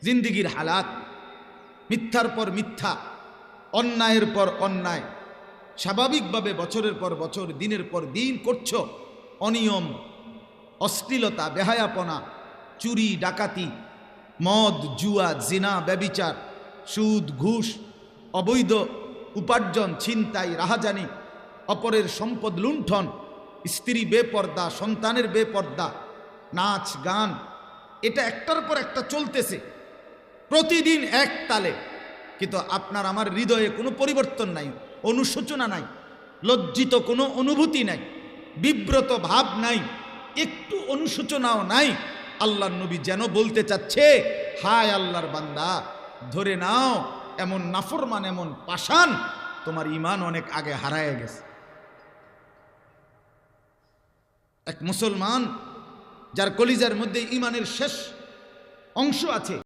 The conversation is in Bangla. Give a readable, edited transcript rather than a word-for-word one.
জিন্দিগির হালাত, মিথ্যার পর মিথ্যা, অন্যায়ের পর অন্যায়, স্বাভাবিকভাবে বছরের পর বছর, দিনের পর দিন করছো। অনিয়ম, অশ্লীলতা, বেহায়াপনা, চুরি, ডাকাতি, মদ, জুয়া, জিনা, ব্যভিচার, সুদ, ঘুষ, অবৈধ উপার্জন, ছিনতাই, রাহাজানি, অপরের সম্পদ লুণ্ঠন, স্ত্রী বেপর্দা, সন্তানের বেপর্দা, নাচ গান, এটা একটার পর একটা চলতেছে প্রতিদিন এক তালে। কিন্তু আপনার আমার হৃদয়ে কোনো পরিবর্তন নাই, অনুশোচনা নাই, লজ্জিত কোনো অনুভূতি নাই, বিব্রত ভাব নাই, একটু অনুশোচনাও নাই। আল্লাহর নবী যেন বলতে চাচ্ছে, হায় আল্লাহর বান্দা, ধরে নাও এমন নাফরমান, এমন পাষাণ, তোমার ঈমান অনেক আগে হারায় গেছে। এক মুসলমান যার কলিজার মধ্যে ঈমানের শেষ অংশ আছে,